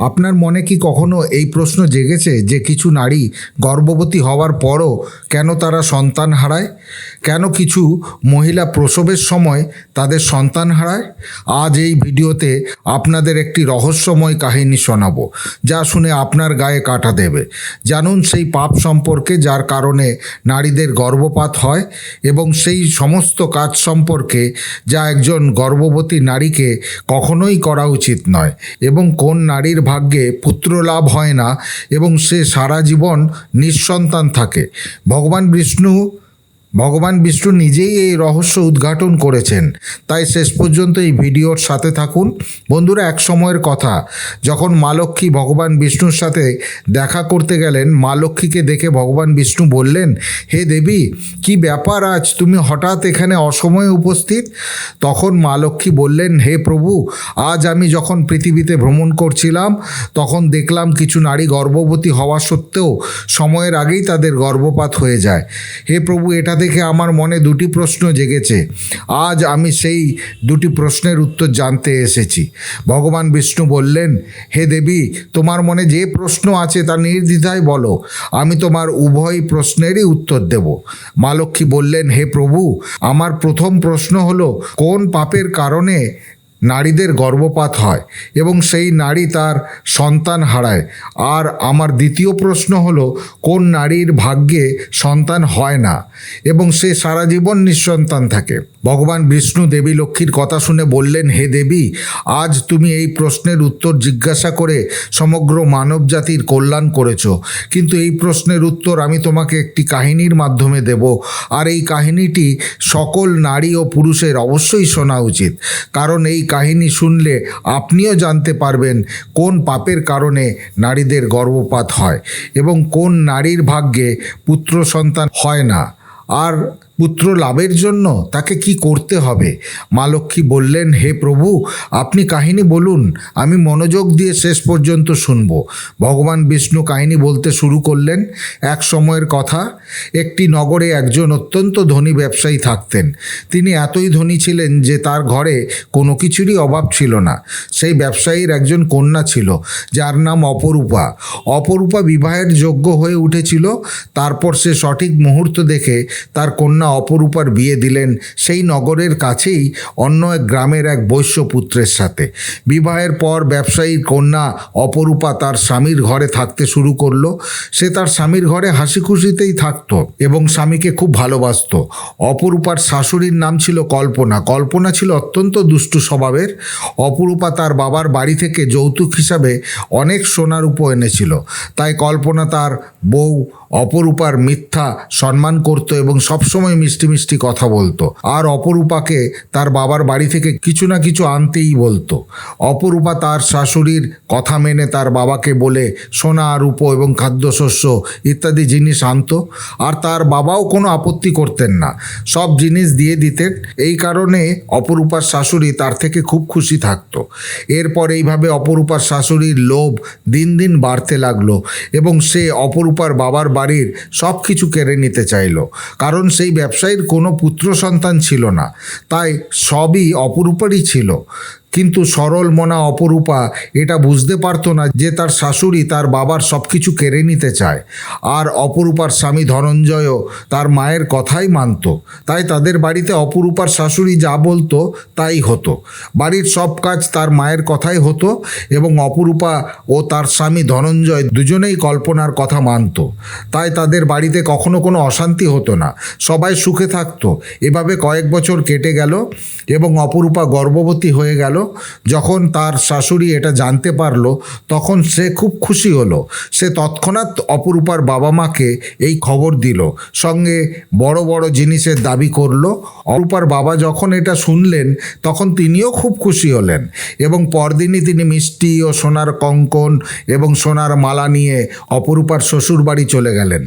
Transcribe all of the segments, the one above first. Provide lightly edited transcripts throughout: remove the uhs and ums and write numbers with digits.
আপনার মনে কি কখনো এই প্রশ্ন জেগেছে যে কিছু নারী গর্ভবতী হওয়ার পরও কেন তারা সন্তান হারায়? কেন কিছু মহিলা প্রসবের সময় তাদের সন্তান হারায়? আজ এই ভিডিওতে আপনাদের একটি রহস্যময় কাহিনী শোনাবো, যা শুনে আপনার গায়ে কাঁটা দেবে। জানুন সেই পাপ সম্পর্কে যার কারণে নারীদের গর্ভপাত হয়, এবং সেই সমস্ত কাজ সম্পর্কে যা একজন গর্ভবতী নারীকে কখনোই করা উচিত নয়, এবং কোন নারীর ভাগ্যে পুত্র লাভ হয় না এবং সে সারা জীবন নিঃসন্তান থাকে। ভগবান বিষ্ণু নিজেই এই রহস্য উদ্ঘাটন করেছেন। তাই শেষ পর্যন্ত এই ভিডিওর সাথে থাকুন। বন্ধুরা, এক সময়ের কথা, যখন মা লক্ষ্মী ভগবান বিষ্ণুর সাথে দেখা করতে গেলেন, মা লক্ষ্মীকে দেখে ভগবান বিষ্ণু বললেন, হে দেবী, কি ব্যাপার আজ তুমি হঠাৎ এখানে অসময়ে উপস্থিত? তখন মা লক্ষ্মী বললেন, হে প্রভু, আজ আমি যখন পৃথিবীতে ভ্রমণ করছিলাম তখন দেখলাম কিছু নারী গর্ভবতী হওয়া সত্ত্বেও সময়ের আগেই তাদের গর্ভপাত হয়ে যায়। হে প্রভু, এটা দেখে আমার মনে দুটি প্রশ্ন জেগেছে। আজ আমি সেই দুটি প্রশ্নের উত্তর জানতে এসেছি। ভগবান বিষ্ণু বললেন, হে দেবী, তোমার মনে যে প্রশ্ন আছে তা নির্দ্বিধায় বলো, আমি তোমার উভয় প্রশ্নেরই উত্তর দেব। মা লক্ষ্মী বললেন, হে প্রভু, আমার প্রথম প্রশ্ন হলো, কোন পাপের কারণে নারীদের গর্ভপাত হয় এবং সেই নারী তার সন্তান হারায়? আর আমার দ্বিতীয় প্রশ্ন হলো, কোন নারীর ভাগ্যে সন্তান হয় না এবং সে সারা জীবন নিঃসন্তান থাকে? ভগবান বিষ্ণু দেবী লক্ষ্মীর কথা শুনে বললেন, হে দেবী, আজ তুমি এই প্রশ্নের উত্তর জিজ্ঞাসা করে সমগ্র মানব জাতির কল্যাণ করেছ, কিন্তু এই প্রশ্নের উত্তর আমি তোমাকে একটি কাহিনীর মাধ্যমে দেব। আর এই কাহিনীটি সকল নারী ও পুরুষের অবশ্যই শোনা উচিত, কারণ এই কাহিনী শুনলে আপনিও জানতে পারবেন কোন পাপের কারণে নারীদের গর্ভপাত হয় এবং কোন নারীর ভাগ্যে পুত্র সন্তান হয় না, আর পুত্র লাভের জন্য তাকে কি করতে হবে। মা লক্ষ্মী বললেন, হে প্রভু, আপনি কাহিনী বলুন, আমি মনোযোগ দিয়ে শেষ পর্যন্ত শুনব। ভগবান বিষ্ণু কাহিনী বলতে শুরু করলেন। এক সময়ের কথা, একটি নগরে একজন অত্যন্ত ধনী ব্যবসায়ী থাকতেন। তিনি এতই ধনী ছিলেন যে তার ঘরে কোনো কিছুরই অভাব ছিল না। সেই ব্যবসায়ীর একজন কন্যা ছিল, যার নাম অপরূপা। অপরূপা বিবাহের যোগ্য হয়ে উঠেছিল। তারপর সে সঠিক মুহূর্ত দেখে তার কন্যা অপরূপার বিয়ে দিলেন সেই নগরের কাছেই অন্য এক গ্রামের এক বৈশ্য পুত্রের সাথে। বিবাহের পর ব্যবসায়ীর কন্যা অপরূপা তার স্বামীর ঘরে থাকতে শুরু করলো। সে তার স্বামীর ঘরে হাসি খুশিতেই থাকতো এবং স্বামীকে খুব ভালোবাসত। অপরূপার শাশুড়ির নাম ছিল কল্পনা। কল্পনা ছিল অত্যন্ত দুষ্টু স্বভাবের। অপরূপা তার বাবার বাড়ি থেকে যৌতুক হিসাবে অনেক সোনা রূপো এনেছিল। তাই কল্পনা তার বউ অপরূপার মিথ্যা সম্মান করত এবং সবসময় মিষ্টি মিষ্টি কথা বলতো, আর অপরূপাকে তার বাবার বাড়ি থেকে কিছু না কিছু আনতেই বলতো। অপরূপা তার শাশুড়ির কথা মেনে তার বাবাকে বলে সোনা, রূপো এবং খাদ্যশস্য ইত্যাদি জিনিস আনতো, আর তার বাবাও কোনো আপত্তি করতেন না, সব জিনিস দিয়ে দিতেন। এই কারণে অপরূপার শাশুড়ি তার থেকে খুব খুশি থাকতো। এরপর এইভাবে অপরূপার শাশুড়ির লোভ দিন দিন বাড়তে লাগলো এবং সে অপরূপার বাবার বাড়ির সব কিছু কেড়ে নিতে চাইল, কারণ সেই ব্যবসায়ীর কোনো পুত্র সন্তান ছিল না, তাই সবই অপরূপারই ছিল। কিন্তু সরল মনা অপরূপা এটা বুঝতে পারতো না যে তার শাশুড়ি তার বাবার সব কিছু কেড়ে নিতে চায়। আর অপরূপার স্বামী ধনঞ্জয়ও তার মায়ের কথাই মানত। তাই তাদের বাড়িতে অপরূপার শাশুড়ি যা বলতো তাই হতো। বাড়ির সব কাজ তার মায়ের কথাই হতো এবং অপরূপা ও তার স্বামী ধনঞ্জয় দুজনেই কল্পনার কথা মানত। তাই তাদের বাড়িতে কখনো কোনো অশান্তি হতো না, সবাই সুখে থাকতো। এভাবে কয়েক বছর কেটে গেল এবং অপরূপা গর্ভবতী হয়ে গেল। যখন তার শাশুড়ি এটা জানতে পারলো তখন সে খুব খুশি হলো। সে তৎক্ষণাৎ অপরূপার বাবা মাকে এই খবর দিল, সঙ্গে বড় বড় জিনিসের দাবি করলো। অপরূপার বাবা যখন এটা শুনলেন তখন তিনিও খুব খুশি হলেন এবং পরদিনই তিনি মিষ্টি ও সোনার কঙ্কন এবং সোনার মালা নিয়ে অপরূপার শ্বশুর বাড়ি চলে গেলেন।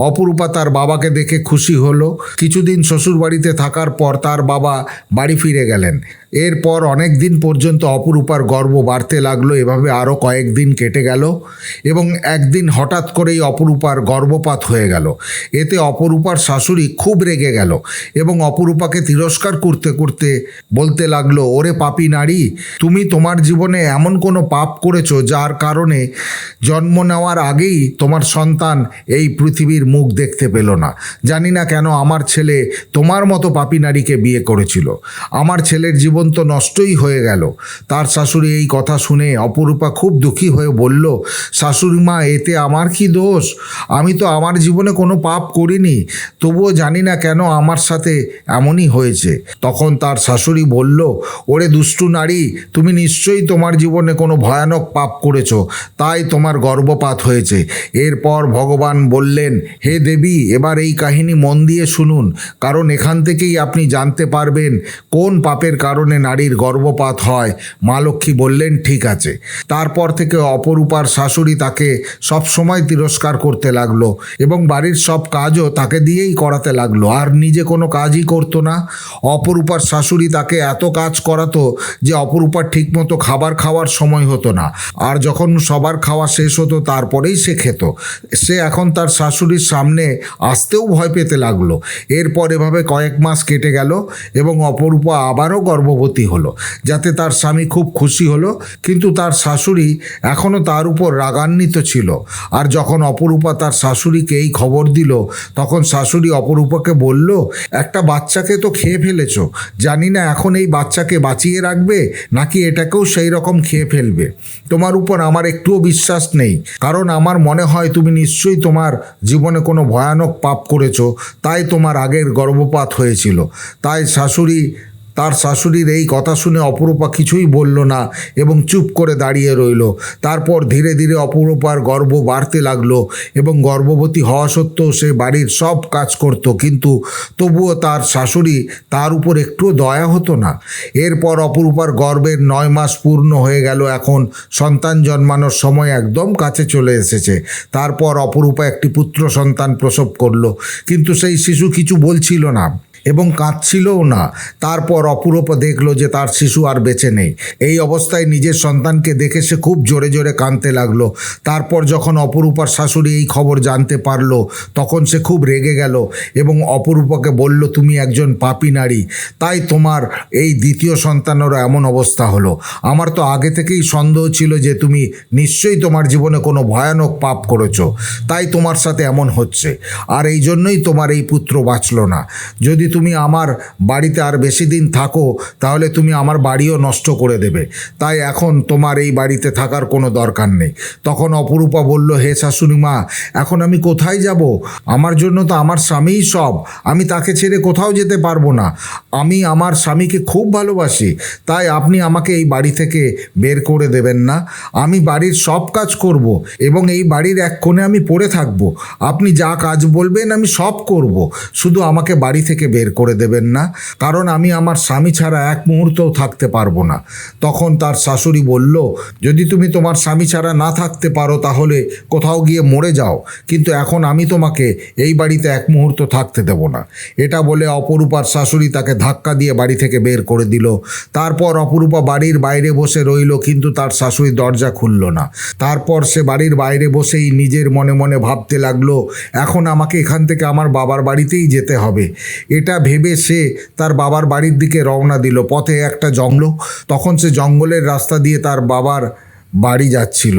অপরূপা তার বাবাকে দেখে খুশি হলো। কিছুদিন শ্বশুর বাড়িতে থাকার পর তার বাবা বাড়ি ফিরে গেলেন। এরপর অনেক দিন পর্যন্ত অপরূপার গর্ব বাড়তে লাগলো। এভাবে আরও কয়েকদিন কেটে গেল এবং একদিন হঠাৎ করেই অপরূপার গর্ভপাত হয়ে গেল। এতে অপরূপার শাশুড়ি খুব রেগে গেল এবং অপরূপাকে তিরস্কার করতে করতে বলতে লাগলো, ওরে পাপী নারী, তুমি তোমার জীবনে এমন কোনো পাপ করেছো যার কারণে জন্ম নেওয়ার আগেই তোমার সন্তান এই পৃথিবীর মুখ দেখতে পেল না। জানি না কেন আমার ছেলে তোমার মতো পাপী নারীকে বিয়ে করেছিল। আমার ছেলের জীবন তো নষ্টই হয়ে গেল। তার শাশুড়ি এই কথা শুনে অপরূপা খুব দুঃখী হয়ে বলল, শাশুড়ি মা, এতে আমার কি দোষ? আমি তো আমার জীবনে কোনো পাপ করিনি, তবুও জানি না কেন আমার সাথে এমনই হয়েছে। তখন তার শাশুড়ি বলল, ওরে দুষ্টু নারী, তুমি নিশ্চয়ই তোমার জীবনে কোনো ভয়ানক পাপ করেছো, তাই তোমার গর্ভপাত হয়েছে। এরপর ভগবান বললেন, হে দেবী, এবার এই কাহিনী মন দিয়ে শুনুন, কারণ এখান থেকেই আপনি জানতে পারবেন কোন পাপের কারণে নারীর গর্ভপাত হয়। মা লক্ষ্মী বললেন, ঠিক আছে। তারপর থেকে অপরূপার শাশুড়ি তাকে সব সময় তিরস্কার করতে লাগলো এবং বাড়ির সব কাজও তাকে দিয়েই করাতে লাগলো, আর নিজে কোনো কাজই করতো না। অপরূপার শাশুড়ি তাকে এত কাজ করাতো যে অপরূপার ঠিকমতো খাবার খাওয়ার সময় হতো না, আর যখন সবার খাওয়া শেষ হতো তারপরেই সে খেত। সে এখন তার শাশুড়ির সামনে আসতেও ভয় পেতে লাগলো। এরপর এভাবে কয়েক মাস কেটে গেল এবং অপরূপা আবারও গর্ভবতী হলো, যাতে তার স্বামী খুব খুশি হলো। কিন্তু তার শাশুড়ি এখনও তার উপর রাগান্বিত ছিল। আর যখন অপরূপা তার শাশুড়িকে এই খবর দিল, তখন শাশুড়ি অপরূপাকে বলল, একটা বাচ্চাকে তো খেয়ে ফেলেছো, জানি না এখন এই বাচ্চাকে বাঁচিয়ে রাখবে নাকি এটাকেও সেই রকম খেয়ে ফেলবে। তোমার উপর আমার একটুও বিশ্বাস নেই, কারণ আমার মনে হয় তুমি নিশ্চয়ই তোমার জীবনে কোনো ভয়ানক পাপ করেছো, তাই তোমার আগের গর্ভপাত হয়েছিল। তাই তার শাশুড়ির এই কথা শুনে অপরূপা কিছুই বলল না এবং চুপ করে দাঁড়িয়ে রইল। তারপর ধীরে ধীরে অপরূপার গর্ভ বাড়তে লাগলো এবং গর্ভবতী হওয়া সত্ত্বেও সে বাড়ির সব কাজ করত, কিন্তু তবুও তার শাশুড়ি তার উপর একটুও দয়া হতো না। এরপর অপরূপার গর্ভের 9 মাস পূর্ণ হয়ে গেল। এখন সন্তান জন্মানোর সময় একদম কাছে চলে এসেছে। তারপর অপরূপা একটি পুত্র সন্তান প্রসব করলো, কিন্তু সেই শিশু কিছু বলছিল না এবং কাঁদছিলও না। তারপর অপরূপা দেখলো যে তার শিশু আর বেঁচে নেই। এই অবস্থায় নিজের সন্তানকে দেখে সে খুব জোরে জোরে কাঁদতে লাগলো। তারপর যখন অপরূপার শাশুড়ি এই খবর জানতে পারলো, তখন সে খুব রেগে গেল এবং অপরূপাকে বলল, তুমি একজন পাপী নারী, তাই তোমার এই দ্বিতীয় সন্তানেরও এমন অবস্থা হলো। আমার তো আগে থেকেই সন্দেহ ছিল যে তুমি নিশ্চয়ই তোমার জীবনে কোনো ভয়ানক পাপ করেছো, তাই তোমার সাথে এমন হচ্ছে, আর এই জন্যই তোমার এই পুত্র বাঁচল না। যদি তুমি আমার বাড়িতে আর বেশি দিন থাকো, তাহলে তুমি আমার বাড়িও নষ্ট করে দেবে, তাই এখন তোমার এই বাড়িতে থাকার কোনো দরকার নেই। তখন অপরূপা বলল, হে শাশুড়ি মা, এখন আমি কোথায় যাব? আমার জন্য তো আমার স্বামীই সব, আমি তাকে ছেড়ে কোথাও যেতে পারবো না। আমি আমার স্বামীকে খুব ভালোবাসি, তাই আপনি আমাকে এই বাড়ি থেকে বের করে দেবেন না। আমি বাড়ির সব কাজ করব এবং এই বাড়ির এক কোণে আমি পড়ে থাকবো। আপনি যা কাজ বলবেন আমি সব করব, শুধু আমাকে বাড়ি থেকে বের করে দেবেন না, কারণ আমি আমার স্বামী ছাড়া এক মুহূর্তও থাকতে পারবো না। তখন তার শাশুড়ি বলল, যদি তুমি তোমার স্বামী ছাড়া না থাকতে পারো তাহলে কোথাও গিয়ে মরে যাও, কিন্তু এখন আমি তোমাকে এই বাড়িতে এক মুহূর্ত থাকতে দেব না। এটা বলে অপরূপার শাশুড়ি তাকে ধাক্কা দিয়ে বাড়ি থেকে বের করে দিল। তারপর অপরূপা বাড়ির বাইরে বসে রইল, কিন্তু তার শাশুড়ি দরজা খুলল না। তারপর সে বাড়ির বাইরে বসেই নিজের মনে মনে ভাবতে লাগলো, এখন আমাকে এখান থেকে আমার বাবার বাড়িতেই যেতে হবে। এটা ভেবে সে তার বাবার বাড়ির দিকে রওনা দিল। পথে একটা জঙ্গল, তখন সে জঙ্গলের রাস্তা দিয়ে তার বাবার বাড়ি যাচ্ছিল।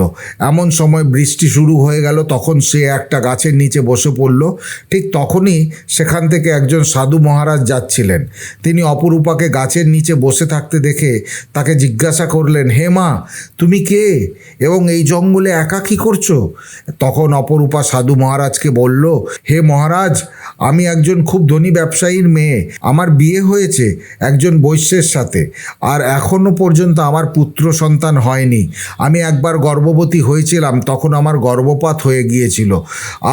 এমন সময় বৃষ্টি শুরু হয়ে গেল। তখন সে একটা গাছের নিচে বসে পড়ল। ঠিক তখনই সেখান থেকে একজন সাধু মহারাজ যাচ্ছিলেন। তিনি অপরূপাকে গাছের নিচে বসে থাকতে দেখে তাকে জিজ্ঞাসা করলেন, হে মা, তুমি কে এবং এই জঙ্গলে একা কী করছো? তখন অপরূপা সাধু মহারাজকে বলল, হে মহারাজ, আমি একজন খুব ধনী ব্যবসায়ীর মেয়ে। আমার বিয়ে হয়েছে একজন বৈশ্যের সাথে, আর এখনও পর্যন্ত আমার পুত্র সন্তান হয়নি। আমি একবার গর্ভবতী হয়েছিলাম, তখন আমার গর্ভপাত হয়ে গিয়েছিল,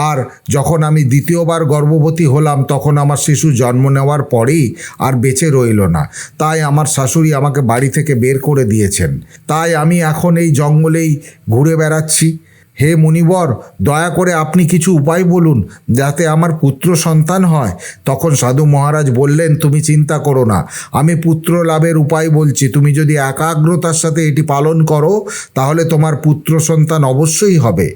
আর যখন আমি দ্বিতীয়বার গর্ভবতী হলাম তখন আমার শিশু জন্ম নেওয়ার পরেই আর বেঁচে রইল না। তাই আমার শাশুড়ি আমাকে বাড়ি থেকে বের করে দিয়েছেন। তাই আমি এখন এই জঙ্গলেই ঘুরে বেড়াচ্ছি। হে মুনিবর, দয়া করে আপনি কিছু উপায় বলুন যাতে আমার পুত্র সন্তান হয়। তখন সাধু মহারাজ বললেন, তুমি চিন্তা করো না, আমি পুত্র লাভের উপায় বলছি। তুমি যদি একাগ্রতার সাথে এটি পালন করো তাহলে তোমার পুত্র সন্তান অবশ্যই হবে।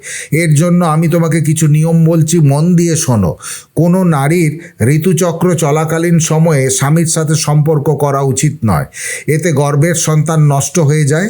এর জন্য আমি তোমাকে কিছু নিয়ম বলছি, মন দিয়ে শোনো। কোনো নারীর ঋতুচক্র চলাকালীন সময়ে স্বামীর সাথে সম্পর্ক করা উচিত নয়, এতে গর্ভের সন্তান নষ্ট হয়ে যায়।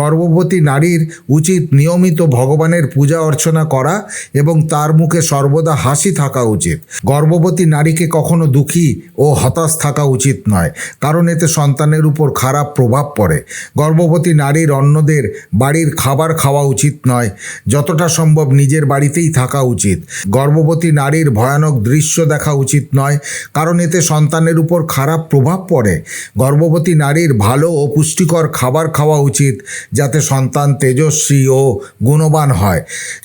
গর্ভবতী নারীর উচিত নিয়মিত ভগবানের পূজা অর্চনা করা এবং তার মুখে সর্বদা হাসি থাকা উচিত। গর্ভবতী নারীকে কখনো দুঃখী ও হতাশ থাকা উচিত নয়, কারণ এতে সন্তানের উপর খারাপ প্রভাব পড়ে। গর্ভবতী নারীর অন্যদের বাড়ির খাবার খাওয়া উচিত নয়, যতটা সম্ভব নিজের বাড়িতেই থাকা উচিত। গর্ভবতী নারীর ভয়ানক দৃশ্য দেখা উচিত নয়, কারণ এতে সন্তানের উপর খারাপ প্রভাব পড়ে। গর্ভবতী নারীর ভালো ও পুষ্টিকর খাবার খাওয়া উচিত, যাতে সন্তান তেজস্বী ও গুণবান হয়।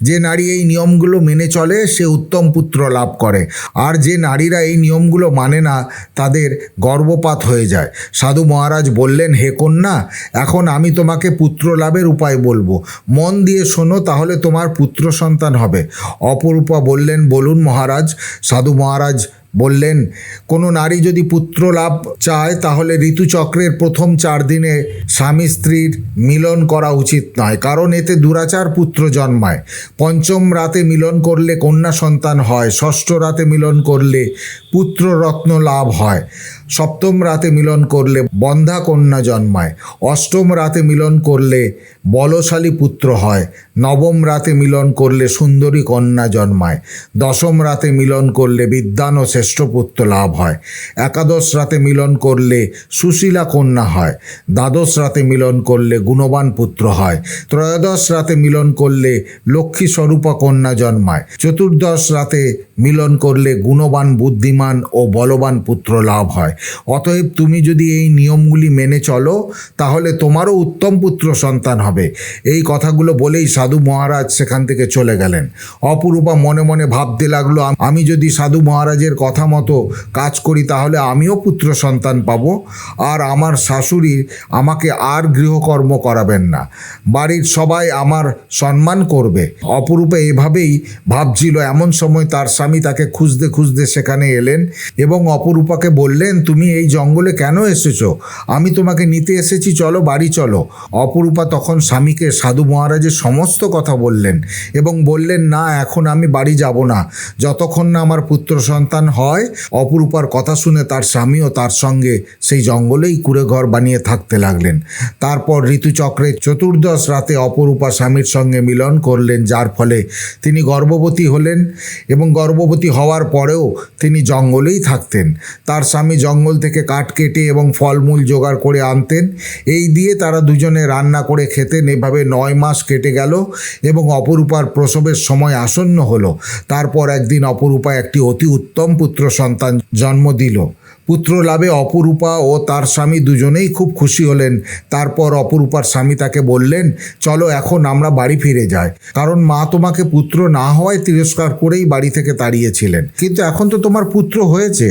যে নারী এই নিয়মগুলো মেনে চলে সে উত্তম পুত্র লাভ করে, আর যে নারীরা এই নিয়মগুলো মানে না তাদের গর্ভপাত হয়ে যায়। সাধু মহারাজ বললেন, হে কন্যা, এখন আমি তোমাকে পুত্র লাভের উপায় বলবো, মন দিয়ে শোনো, তাহলে তোমার পুত্র সন্তান হবে। অপরূপা বললেন, বলুন মহারাজ। সাধু মহারাজ বললেন, কোনো নারী যদি পুত্র লাভ চায় তাহলে ঋতুচক্রের প্রথম 4 দিনে স্বামী স্ত্রীর মিলন করা উচিত নয়, কারণ এতে দুরাচার পুত্র জন্মায়। পঞ্চম রাতে মিলন করলে কন্যা সন্তান হয়, ষষ্ঠ রাতে মিলন করলে পুত্র রত্ন লাভ হয়, সপ্তম রাতে মিলন করলে বন্ধা কন্যা জন্মায়, অষ্টম রাতে মিলন করলে বলশালী পুত্র হয়, নবম রাতে মিলন করলে সুন্দরী কন্যা জন্মায়, দশম রাতে মিলন করলে বিদ্বান ও শ্রেষ্ঠ পুত্র লাভ হয়, একাদশ রাতে মিলন করলে সুশীলা কন্যা হয়, দ্বাদশ রাতে মিলন করলে গুণবান পুত্র হয়, ত্রয়োদশ রাতে মিলন করলে লক্ষ্মী স্বরূপা কন্যা জন্মায়, চতুর্দশ রাতে মিলন করলে গুণবান বুদ্ধিমান ও বলবান পুত্র লাভ হয়। অতএব তুমি যদি এই নিয়মগুলি মেনে চলো তাহলে তোমারও উত্তম পুত্র সন্তান হবে। এই কথাগুলো বলেই সাধু মহারাজ সেখান থেকে চলে গেলেন। অপরূপা মনে মনে ভাবতে লাগলো, আমি যদি সাধু মহারাজের কথা মতো কাজ করি তাহলে আমিও পুত্র সন্তান পাবো, আর আমার শাশুড়ি আমাকে আর গৃহকর্ম করাবেন না, বাড়ির সবাই আমার সম্মান করবে। অপরূপা এভাবেই ভাবছিল। এমন সময় তার স্বামী তাকে খুঁজতে খুঁজতে সেখানে এলেন এবং অপরূপাকে বললেন, তুমি এই জঙ্গলে কেন এসেছো? আমি তোমাকে নিতে এসেছি, চলো বাড়ি চলো। অপরূপা তখন স্বামীকে সাধু মহারাজের সমস্ত কথা বললেন এবং বললেন, না, এখন আমি বাড়ি যাব না, যতক্ষণ না আমার পুত্র সন্তান হয়। অপরূপার কথা শুনে তার স্বামীও তার সঙ্গে সেই জঙ্গলেই কুঁড়ে ঘর বানিয়ে থাকতে লাগলেন। তারপর ঋতুচক্রের চতুর্দশ রাতে অপরূপা স্বামীর সঙ্গে মিলন করলেন, যার ফলে তিনি গর্ভবতী হলেন এবং গর্ভবতী হওয়ার পরেও তিনি জঙ্গলেই থাকতেন। তার স্বামী জঙ্গল থেকে কাঠ কেটে এবং ফলমূল জোগাড় করে আনতেন, এই দিয়ে তারা দুজনে রান্না করে খেতেন। এভাবে 9 মাস কেটে গেল এবং অপরূপার প্রসবের সময় আসন্ন হলো। তারপর একদিন অপরূপা একটি অতি উত্তম পুত্র সন্তান জন্ম দিল। পুত্র লাভে অপরূপা ও তার স্বামী দুজনেই খুব খুশি হলেন। তারপর অপরূপার স্বামী তাকে বললেন, চলো এখন আমরা বাড়ি ফিরে যাই, কারণ মা তোমাকে পুত্র না হওয়ায় তিরস্কার করেই বাড়ি থেকে তাড়িয়েছিলেন, কিন্তু এখন তো তোমার পুত্র হয়েছে,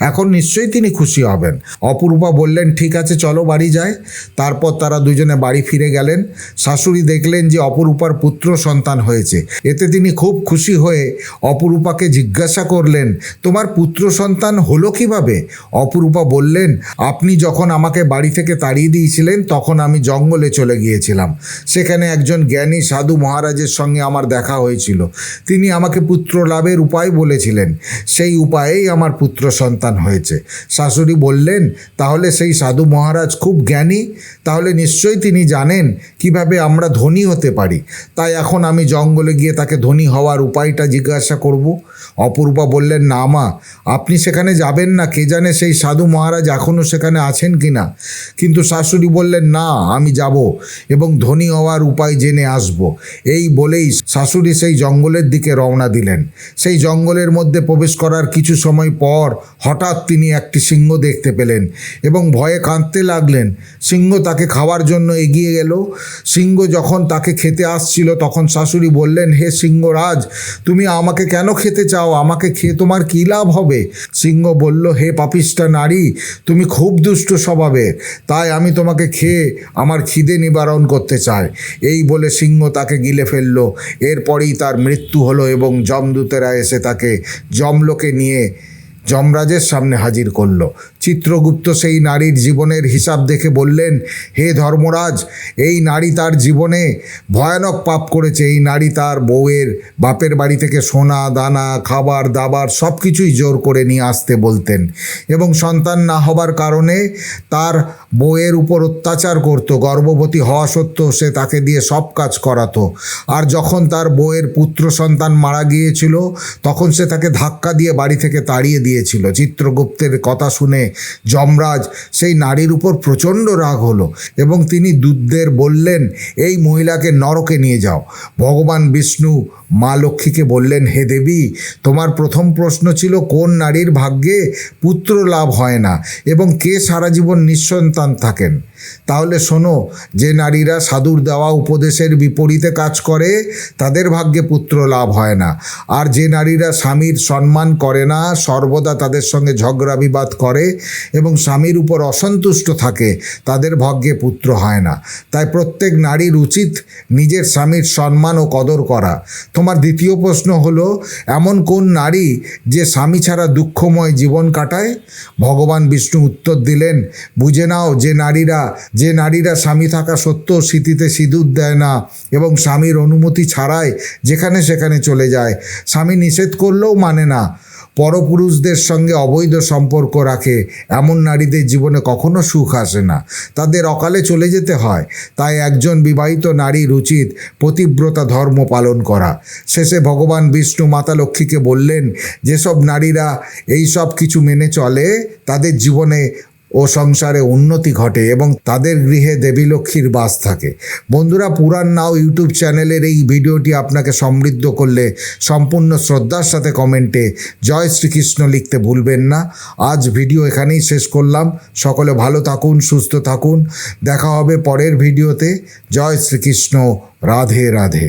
এখন নিশ্চয়ই তিনি খুশি হবেন। অপরূপা বললেন, ঠিক আছে, চলো বাড়ি যাই। তারপর তারা দুজনে বাড়ি ফিরে গেলেন। শাশুড়ি দেখলেন যে অপরূপার পুত্র সন্তান হয়েছে, এতে তিনি খুব খুশি হয়ে অপরূপাকে জিজ্ঞাসা করলেন, তোমার পুত্র সন্তান হলো কিভাবে? অপরূপা বললেন, আপনি যখন আমাকে বাড়ি থেকে তাড়িয়ে দিয়েছিলেন তখন আমি জঙ্গলে চলে গিয়েছিলাম। সেখানে একজন জ্ঞানী সাধু মহারাজের সঙ্গে আমার দেখা হয়েছিল। তিনি আমাকে পুত্র লাভের উপায় বলেছিলেন, সেই উপায়েই আমার পুত্র সন্তান হয়েছে। শাশুড়ি বললেন, তাহলে সেই সাধু মহারাজ খুব জ্ঞানী, তাহলে নিশ্চয়ই তিনি জানেন কিভাবে আমরা ধনী হতে পারি। তাই এখন আমি জঙ্গলে গিয়ে তাকে ধনী হওয়ার উপায়টা জিজ্ঞাসা করব। অপরূপা বললেন, না মা, আপনি সেখানে যাবেন না, কে জানে সেই সাধু মহারাজ এখনও সেখানে আছেন কি না। কিন্তু শাশুড়ি বললেন, না, আমি যাব এবং ধনী হওয়ার উপায় জেনে আসব। এই বলেই শাশুড়ি সেই জঙ্গলের দিকে রওনা দিলেন। সেই জঙ্গলের মধ্যে প্রবেশ করার কিছু সময় পর হঠাৎ তিনি একটি সিংহ দেখতে পেলেন এবং ভয়ে কাঁদতে লাগলেন। সিংহ তাকে খাওয়ার জন্য এগিয়ে গেল। সিংহ যখন তাকে খেতে আসছিল তখন শাশুড়ি বললেন, হে সিংহরাজ, তুমি আমাকে কেন খেতে চাও? আমাকে খেয়ে তোমার কী লাভ হবে? সিংহ বলল, হে পাপিষ্ঠ পাপিষ্ঠা নারী, তুমি খুব দুষ্ট স্বভাবের, তাই আমি তোমাকে খেয়ে আমার খিদে নিবারণ করতে চাই। এই বলে সিংহ তাকে গিলে ফেলল। এরপরেই তার মৃত্যু হলো এবং যমদূতেরা এসে তাকে যমলোকে নিয়ে যমরাজের সামনে হাজির করল। চিত্রগুপ্ত সেই নারীর জীবনের হিসাব দেখে বললেন, হে ধর্মরাজ, এই নারী তার জীবনে ভয়ানক পাপ করেছে। এই নারী তার বউয়ের বাপের বাড়ি থেকে সোনা দানা খাবার দাবার সব কিছুই জোর করে নিয়ে আসতে বলতেন এবং সন্তান না হবার কারণে তার বউয়ের উপর অত্যাচার করত। গর্ভবতী হওয়া সত্ত্বেও সে তাকে দিয়ে সব কাজ করাতো। আর যখন তার বউয়ের পুত্র সন্তান মারা গিয়েছিল তখন সে তাকে ধাক্কা দিয়ে বাড়ি থেকে তাড়িয়ে দিয়েছিল। চিত্রগুপ্তের কথা শুনে যমরাজ সেই নারীর উপর প্রচণ্ড রাগ হলো এবং তিনি দূতদের বললেন, এই মহিলাকে নরকে নিয়ে যাও। ভগবান বিষ্ণু মা লক্ষ্মীকে বললেন, হে দেবী, তোমার প্রথম প্রশ্ন ছিল কোন নারীর ভাগ্যে পুত্র লাভ হয় না এবং কে সারা জীবন নিঃসন্তান থাকেন। তাহলে শোনো, যে নারীরা সাধুর দেওয়া উপদেশের বিপরীতে কাজ করে তাদের ভাগ্যে পুত্র লাভ হয় না। আর যে নারীরা স্বামীর সম্মান করে না, সর্বদা তাদের সঙ্গে ঝগড়া বিবাদ করে এবং স্বামীর উপর অসন্তুষ্ট থাকে, তাদের ভাগ্যে পুত্র হয় না। তাই প্রত্যেক নারীর উচিত নিজের স্বামীর সম্মান ও কদর করা। তোমার দ্বিতীয় প্রশ্ন হলো, এমন কোন নারী যে স্বামী ছাড়া দুঃখময় জীবন কাটায়? ভগবান বিষ্ণু উত্তর দিলেন, বুঝে নাও, যে নারীরা স্বামী থাকা সত্ত্বেও স্মৃতিতে সিঁদুর দেয় না এবং স্বামীর অনুমতি ছাড়াই যেখানে সেখানে চলে যায়, স্বামী নিষেধ করলেও মানে না, পরপুরুষদের সঙ্গে অবৈধ সম্পর্ক রাখে, এমন নারীদের জীবনে কখনো সুখ আসে না, তাদের অকালে চলে যেতে হয়। তাই একজন বিবাহিত নারীর উচিত পতিব্রতা ধর্ম পালন করা। শেষে ভগবান বিষ্ণু মাতা লক্ষ্মীকে বললেন, যেসব নারীরা এই সব কিছু মেনে চলে তাদের জীবনে ও সংসারে উন্নতি ঘটে এবং তাদের গৃহে দেবী লক্ষ্মীর বাস থাকে। বন্ধুরা, পুরাণ নাও ইউটিউব চ্যানেলের এই ভিডিওটি আপনাকে সমৃদ্ধ করলে সম্পূর্ণ শ্রদ্ধার সাথে কমেন্টে জয় শ্রীকৃষ্ণ লিখতে ভুলবেন না। আজ ভিডিও এখানেই শেষ করলাম। সকলে ভালো থাকুন, সুস্থ থাকুন। দেখা হবে পরের ভিডিওতে। জয় শ্রীকৃষ্ণ। রাধে রাধে।